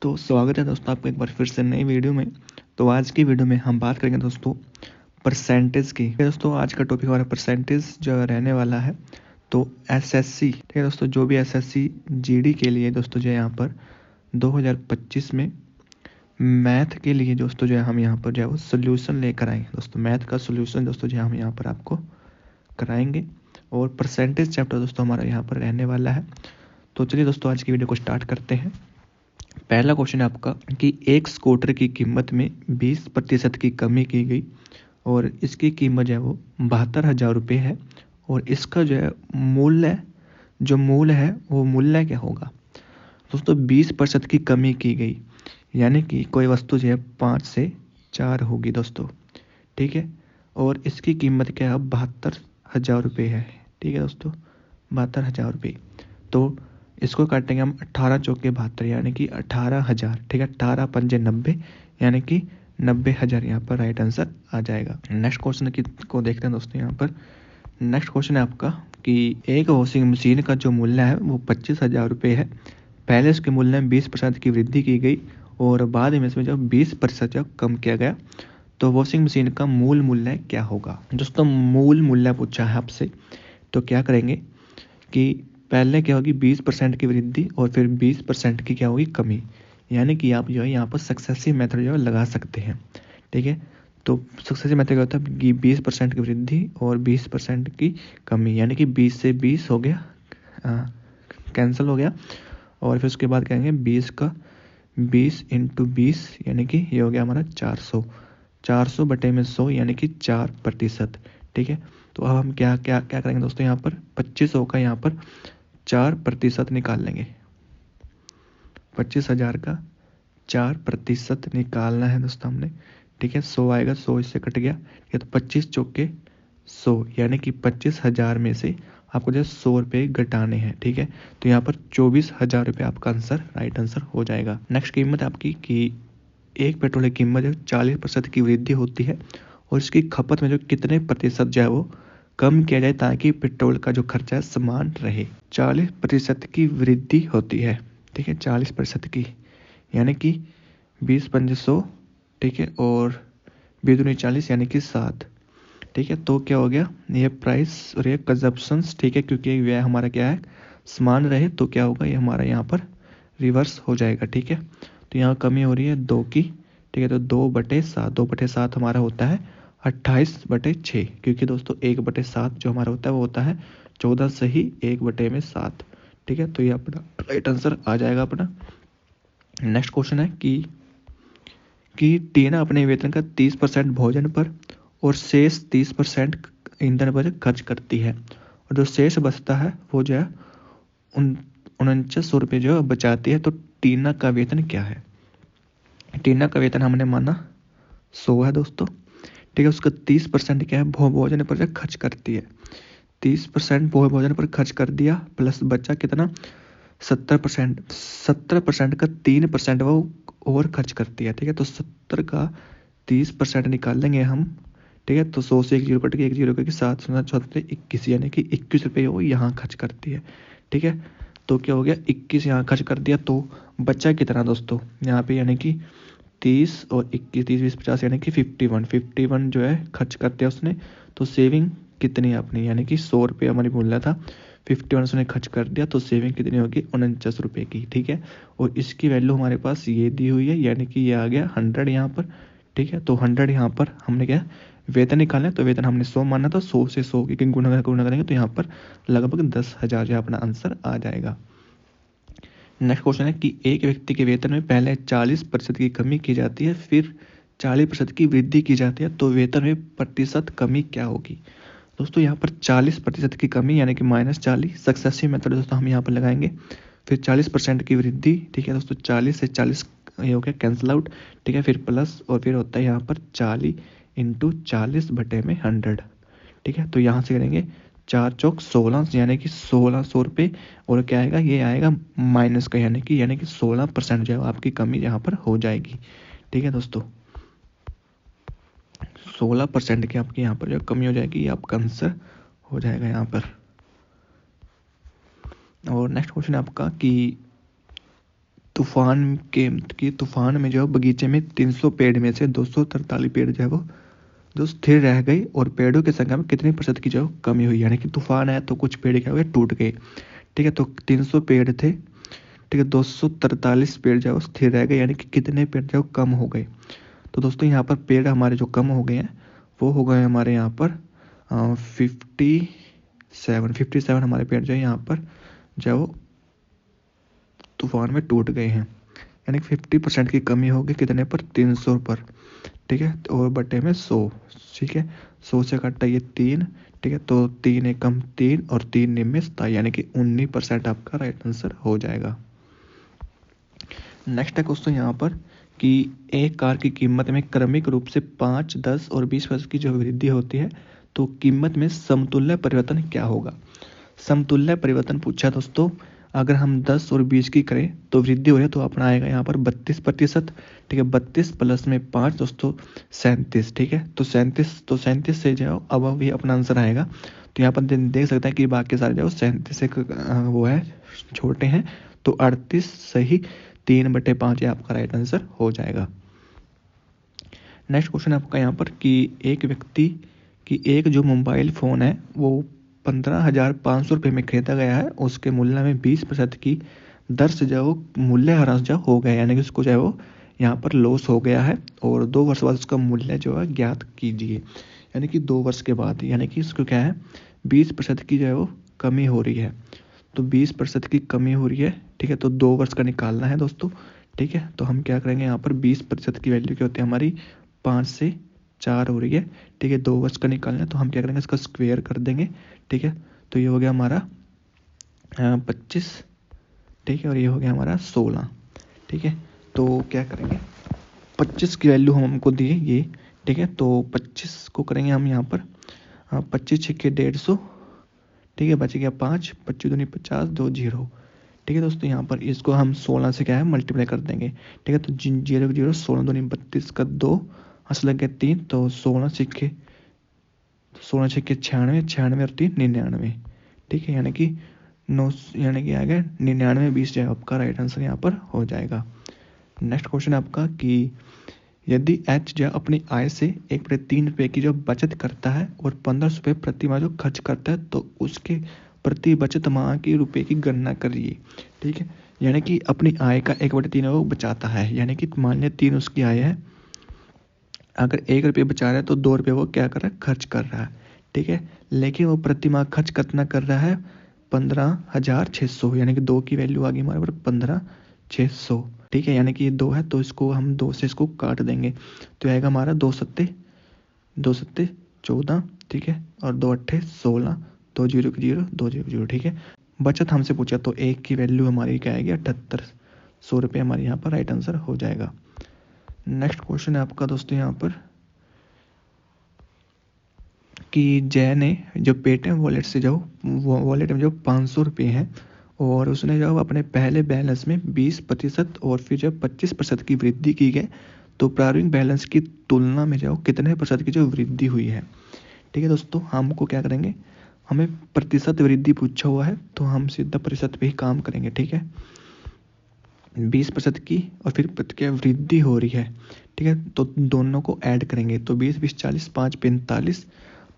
तो स्वागत है दोस्तों आपका एक बार फिर से नई वीडियो में। तो आज की वीडियो में हम बात करेंगे दोस्तों परसेंटेज की। दोस्तों आज का टॉपिक हमारा परसेंटेज जो रहने वाला है। तो एसएससी, ठीक है दोस्तों, जो भी एसएससी जीडी के लिए दोस्तों जो है यहाँ पर 2025 में मैथ के लिए दोस्तों जो है हम यहाँ पर जो है वो सोल्यूशन लेकर आएंगे। दोस्तों मैथ का सोल्यूशन दोस्तों जो है हम यहाँ पर आपको कराएंगे और परसेंटेज चैप्टर दोस्तों हमारा यहाँ पर रहने वाला है। तो चलिए दोस्तों आज की वीडियो को स्टार्ट करते हैं। पहला क्वेश्चन है आपका कि एक स्कूटर की कीमत में 20% की कमी की गई और इसकी कीमत जो है वो 72,000 रुपये है और इसका जो है मूल्य है वो मूल्य क्या होगा। दोस्तों 20% की कमी की गई यानी कि कोई वस्तु जो है 5 से 4 होगी दोस्तों, ठीक है, और इसकी कीमत क्या है 72,000 रुपये है। ठीक है दोस्तों, 72,000 रुपये। तो इसको काटेंगे हम 18 चौके 72 यानी कि 18,000, ठीक है, 18 पंजे 90 यानी कि 90,000 यहाँ पर राइट आंसर आ जाएगा। नेक्स्ट क्वेश्चन को देखते हैं दोस्तों। यहाँ पर नेक्स्ट क्वेश्चन है आपका कि एक वॉशिंग मशीन का जो मूल्य है वो 25,000 रुपये है। पहले इसके मूल्य में 20% की वृद्धि की गई और बाद में इसमें जब 20% जब कम किया गया तो वॉशिंग मशीन का मूल मूल्य क्या होगा। दोस्तों मूल मूल्य पूछा है आपसे, तो क्या करेंगे कि पहले क्या होगी 20% की वृद्धि और फिर 20% की क्या होगी कमी, यानी कि आप जो है यहाँ पर सक्सेसिव मेथड जो है लगा सकते हैं। ठीक है, तो सक्सेसिव मेथड क्या होता है कि 20% की वृद्धि और 20% की कमी, यानी कि 20 से 20 हो गया, कैंसिल हो गया, और फिर उसके बाद कहेंगे 20 का 20 इंटू 20 यानी कि ये हो गया हमारा 400, 400 बटे में 100 यानी कि 4%। ठीक है, तो अब हम क्या क्या क्या करेंगे दोस्तों, यहाँ पर 2500 का यहाँ पर 4% निकाल लेंगे। 25,000 का 4% निकालना है दोस्तों हमने। ठीक है, 100 आएगा, 100 इससे कट गया, ये तो 25 चौके 100 यानी कि 25,000 में से आपको जो 100 रुपये घटाने हैं। ठीक है, तो यहाँ पर 24,000 रुपये आपका आंसर राइट आंसर हो जाएगा। नेक्स्ट कीमत आपकी कि एक पेट्रोल की कीमत जो 40% की वृद्धि होती है और इसकी खपत में जो कितने प्रतिशत जो है वो कम किया जाए ताकि पेट्रोल का जो खर्चा है समान रहे। 40% की वृद्धि होती है, ठीक है, 40% की यानी कि 20 पंजे 100, ठीक है, और 20 दूनी 40 यानी कि 7। ठीक है, तो क्या हो गया ये प्राइस और ये कंजप्शंस, ठीक है, क्योंकि व्यय हमारा क्या है समान रहे तो क्या होगा ये हमारा यहाँ पर रिवर्स हो जाएगा। ठीक है, तो यहाँ कमी हो रही है 2 की, ठीक है, तो 2/7, 2/7 हमारा होता है 28/6, क्योंकि दोस्तों 1/7 जो हमारा होता है वो होता है 14 से ही 1/7। ठीक है, तो ये अपना राइट आंसर आ जाएगा अपना। नेक्स्ट क्वेश्चन है कि टीना अपने वेतन का 30% भोजन पर और शेष 30% ईंधन पर खर्च करती है और जो शेष बचता है वो जो है 4900 रुपये जो बचाती है। तो टीना का वेतन क्या है। टीना का वेतन हमने माना 100 है दोस्तों, ठीक है, उसका 30% क्या है भोजन पर जो खर्च करती है। 30% भोजन पर खर्च कर दिया प्लस बचा कितना 70%, 70% का 3% वो और खर्च करती है। ठीक है, तो 70 का 30% निकाल लेंगे हम। ठीक है, तो 100 से एक जीरो कट के एक जीरो करके 7 7 21 यानी कि 21 रुपये वो यहाँ खर्च करती है। ठीक है, तो क्या हो गया 21 यहाँ खर्च कर दिया, तो बचा कितना दोस्तों यहाँ पे, यानी कि 30 और 21, 30 20 50 यानी कि 51 जो है खर्च कर दिया उसने। तो सेविंग कितनी है अपनी, यानी कि 100 रुपये हमारी बोलना था, 51 उसने खर्च कर दिया, तो सेविंग कितनी होगी 49 रुपये की। ठीक है, और इसकी वैल्यू हमारे पास ये दी हुई है यानी कि ये आ गया 100 यहाँ पर। ठीक है, तो 100 यहाँ पर हमने क्या वेतन निकालना है, तो वेतन हमने 100 माना था, 100 से 100 की गुणा करेंगे तो यहाँ पर लगभग 10,000 जो अपना आंसर आ जाएगा। नेक्स्ट क्वेश्चन है कि एक व्यक्ति के वेतन में पहले 40% की कमी की जाती है फिर 40% की वृद्धि की जाती है, तो वेतन में प्रतिशत कमी क्या होगी। दोस्तों यहाँ पर 40% की कमी यानी कि -40 सक्सेसिव मेथड दोस्तों हम यहाँ पर लगाएंगे, फिर 40% की वृद्धि। ठीक है दोस्तों, 40 से 40 ये हो गया कैंसिल आउट, ठीक है, फिर प्लस और फिर होता है यहाँ पर 40 इंटू 40 बटे में 100। ठीक है, तो यहाँ से करेंगे 4 चौक 16 यानी कि 1600 रुपये, और क्या आएगा ये आएगा माइनस का यानी कि 16% जो है आपकी कमी यहाँ पर हो जाएगी। ठीक है दोस्तों, 16% की आपकी यहाँ पर जो कमी हो जाएगी, ये आपका आंसर हो जाएगा यहाँ पर। और नेक्स्ट क्वेश्चन है आपका कि तूफान में जो बगीचे में 300 पेड़ में से 243 पेड़ जो है वो जो स्थिर रह गई और पेड़ों की संख्या में कितने प्रतिशत की जो कमी हुई। यानी कि तूफान है तो कुछ पेड़ क्या हुए, टूट गए। ठीक है, तो 300 पेड़ थे, ठीक है, 243 पेड़ जो है वो स्थिर रह गए, यानी कि कितने पेड़ जो कम हो गए। तो दोस्तों यहाँ पर पेड़ हमारे जो कम हो गए हैं वो हो गए हमारे यहाँ पर 57 हमारे पेड़ जो है यहाँ पर जो है वो तूफान में टूट गए हैं। यानी कि 50% की कमी होगी कितने पर, 300 पर। ठीक है, और बटे में 100। ठीक है, 100 से काटा ये 3। ठीक है, तो 3 एकम 3 और 3 निम्न 27, यानी कि 19% आपका राइट आंसर हो जाएगा। नेक्स्ट है क्वेश्चन यहाँ पर कि एक कार की कीमत में क्रमिक रूप से 5, 10 और 20% की जो वृद्धि होती है तो कीमत में समतुल्य परिवर्तन क्या होगा। समतुल्य परिवर्तन पूछा दोस्तों, अगर हम 10 और 20 की करें तो वृद्धि हो रही है तो अपना आएगा यहाँ पर 32%। ठीक है, 32 प्लस में 5 दोस्तों 37। ठीक है, तो 37 से जो अब भी अपना आंसर आएगा। तो यहाँ पर देख सकते हैं कि बाकी सारे जो 37 से वो है छोटे हैं, तो 38 सही 3/5 आपका राइट आंसर हो जाएगा। नेक्स्ट क्वेश्चन आपका यहाँ पर कि एक व्यक्ति की एक जो मोबाइल फ़ोन है वो 15,500 रुपये में खरीदा गया है, उसके मूल्य में 20% की दर से जो मूल्य ह्रास जो हो गया, यानी कि उसको जो है वो यहाँ पर लॉस हो गया है और 2 वर्ष बाद उसका मूल्य जो है ज्ञात कीजिए। यानी कि 2 वर्ष के बाद, यानी कि इसको क्या है 20% की जो है वो कमी हो रही है। तो 20% की कमी हो रही है। ठीक है, तो 2 वर्ष का निकालना है दोस्तों। ठीक है, तो हम क्या करेंगे यहाँ पर 20% की वैल्यू क्या होती है हमारी 5 से 4 हो रही है। ठीक है, 2 वर्ष का निकालना है तो हम क्या करेंगे इसका स्क्वायर कर देंगे। ठीक है, तो ये हो गया हमारा 25। ठीक है, और ये हो गया हमारा 16। ठीक है, तो क्या करेंगे 25 की वैल्यू हमको दिए ये। ठीक है, तो 25 को करेंगे हम यहाँ पर 25 छक्के 150। ठीक है, बच गया 5, 25 दूनी 50, 2 0। ठीक है दोस्तों, यहाँ पर इसको हम 16 से क्या है मल्टीप्लाई कर देंगे। ठीक है, तो 0 0, 16 दूनी 32 का 2, हंस लग गया 3, तो 16 छक्के 96, 96 और 3 99। ठीक है, यानी कि 9, यानी कि आ गया 99, 20 जो है आपका राइट आंसर यहाँ पर हो जाएगा। नेक्स्ट क्वेश्चन आपका कि यदि एच जो अपनी आय से 1/3 रुपये की जो बचत करता है और 15 रुपये प्रति माह जो खर्च करता है तो उसके प्रति बचत माह की रुपये की गणना करिए। ठीक है, यानी कि अपनी आय का 1/3 वो बचाता है, यानी कि मान लिया 3 उसकी आय है, अगर 1 रुपये बचा रहा है तो 2 रुपये वो क्या कर रहा है खर्च कर रहा है। ठीक है, लेकिन वो प्रति माह खर्च कितना कर रहा है 15,600, यानी कि 2 की वैल्यू आ गई हमारे पर 15,600। ठीक है, यानी कि ये 2 है तो इसको हम 2 से इसको काट देंगे तो आएगा हमारा 2 सत्ते 14। ठीक है, और 2 अट्ठे 16, 2 0 0, 2 0 0। ठीक है, बचत हमसे पूछा तो 1 की वैल्यू हमारी क्या आएगी 7800 रुपये हमारे यहाँ पर राइट आंसर हो जाएगा। नेक्स्ट क्वेश्चन है आपका दोस्तों यहाँ पर कि जय ने जो पेटीएम वॉलेट से जो वॉलेट में जो 500 रुपये हैं और उसने जो अपने पहले बैलेंस में 20% और फिर जब 25% की वृद्धि की गई तो प्रारंभिक बैलेंस की तुलना में जो कितने प्रतिशत की जो वृद्धि हुई है। ठीक है दोस्तों, हमको क्या करेंगे, हमें प्रतिशत वृद्धि पूछा हुआ है तो हम सीधा प्रतिशत पे ही काम करेंगे। ठीक है, 20% की और फिर क्या वृद्धि हो रही है। ठीक है, तो दोनों को ऐड करेंगे तो 20 20 40, 5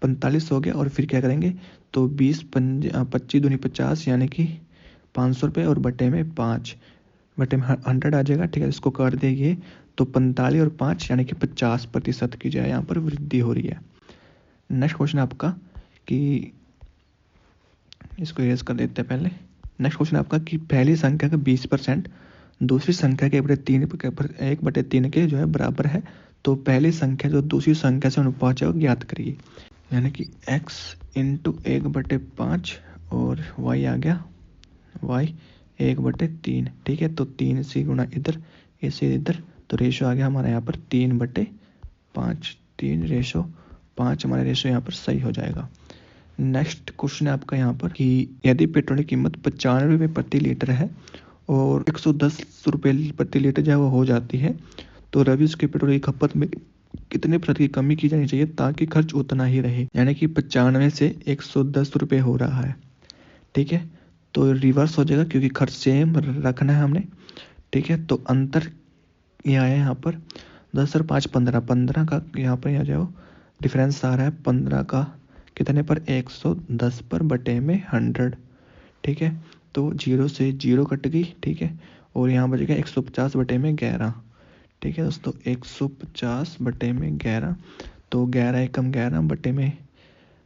45 हो गया और फिर क्या करेंगे तो 25 दूनी 50, यानी कि 500 रुपये और बटे में 5, बटे में 100 आ जाएगा। ठीक है, इसको कर देंगे तो 45 और 5 यानी कि 50% की जो है यहाँ पर वृद्धि हो रही है। नेक्स्ट क्वेश्चन आपका कि इसको इरेज कर देते हैं पहले। नेक्स्ट क्वेश्चन आपका कि पहली संख्या का 20% दूसरी संख्या के 1/3 के जो है बराबर है तो पहली संख्या जो दूसरी संख्या से अनुपात है ज्ञात करिए। यानी कि x इंटू 1/5 और y आ गया y 1/3। ठीक है, तो 3 से गुना इधर ऐसे इधर तो रेशो आ गया हमारा यहाँ पर 3/5। 3:5 हमारा रेशो यहाँ पर सही हो जाएगा। नेक्स्ट क्वेश्चन है आपका यहाँ पर कि यदि पेट्रोल की कीमत 95 रुपये प्रति लीटर है और 110 रुपये प्रति लीटर जो है वो हो जाती है तो रवि उसके पेट्रोल की खपत में कितने प्रतिशत की कमी की जानी चाहिए ताकि खर्च उतना ही रहे। यानी कि 95 से 110 रुपये हो रहा है। ठीक है, तो रिवर्स हो जाएगा क्योंकि खर्च सेम रखना है हमने। ठीक है। तो अंतर ये आया यहाँ पर 10 और 5 15, 15 का यहाँ पर आ जाओ डिफरेंस आ रहा है 15 का कितने पर 110 पर बटे में 100। ठीक है। तो 0 से 0 कट गई। ठीक है। और यहाँ बच गया 150 बटे में 11। ठीक है दोस्तों, 150 बटे में 11। तो 11 एकम 11 बटे में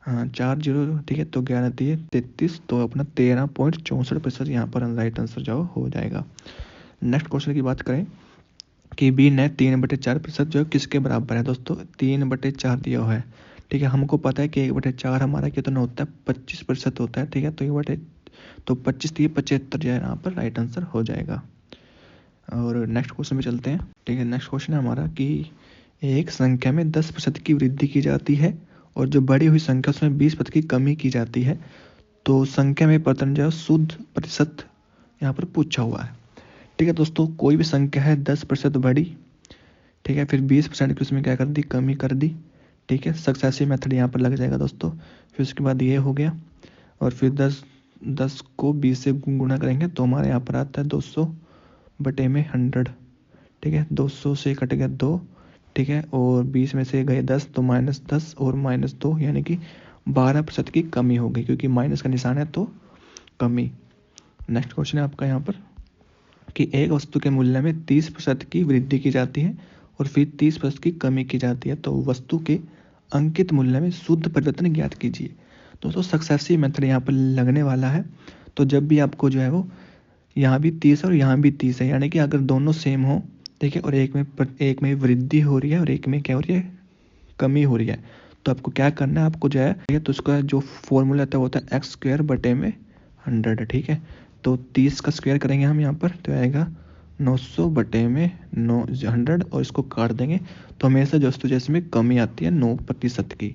4 0। ठीक है। तो 11 दिए 33। तो अपना 13.64% यहाँ पर राइट आंसर जो हो जाएगा। नेक्स्ट क्वेश्चन की बात करें कि बी ने 3/4% जो किसके बराबर है दोस्तों, 3/4 दिया हुआ है। ठीक है। हमको पता है कि 1/4 हमारा कितना होता है, 25% होता है। ठीक है। तो 25 दिए 75 जो है यहाँ पर राइट आंसर हो जाएगा। और नेक्स्ट क्वेश्चन में चलते हैं। ठीक है। नेक्स्ट क्वेश्चन है हमारा कि एक संख्या में 10% की वृद्धि की जाती है और जो बढ़ी हुई संख्या उसमें 20% की कमी की जाती है, तो संख्या में परिवर्तन जो शुद्ध प्रतिशत यहाँ पर पूछा हुआ है। ठीक है दोस्तों, कोई भी संख्या है 10% बढ़ी। ठीक है। फिर 20% की उसमें क्या कर दी, कमी कर दी। ठीक है। सक्सेसिव मेथड यहाँ पर लग जाएगा दोस्तों। फिर उसके बाद ये हो गया और फिर 10 को 20 से गुणा करेंगे तो हमारे यहाँ पर आता है 200 बटे में 100। ठीक है। 200 से कट गया 2। ठीक है। और 20 में से गए 10 तो -10 और -2 यानी कि 12% की कमी हो गई, क्योंकि माइनस का निशान है तो कमी। नेक्स्ट क्वेश्चन है आपका यहाँ पर कि एक वस्तु के मूल्य में 30% की वृद्धि की जाती है और फिर 30% की कमी की जाती है, तो वस्तु के अंकित मूल्य में शुद्ध परिवर्तन ज्ञात कीजिए। दोस्तों सक्सेसिव मेथड यहाँ पर लगने वाला है। तो जब भी आपको जो है वो यहाँ भी 30 और यहाँ भी 30 है, यानी कि अगर दोनों सेम हो, ठीक है, और एक में वृद्धि हो रही है और एक में क्या हो रही है, कमी हो रही है, तो आपको क्या करना है, आपको जो है तो उसका जो फॉर्मूला आता है वो होता है x² बटे में 100। ठीक है। तो 30 का स्क्वायर करेंगे हम यहाँ पर तो आएगा 900 बटे में 100 और इसको काट देंगे तो हमेशा जो जैसे में कमी आती है 9% की।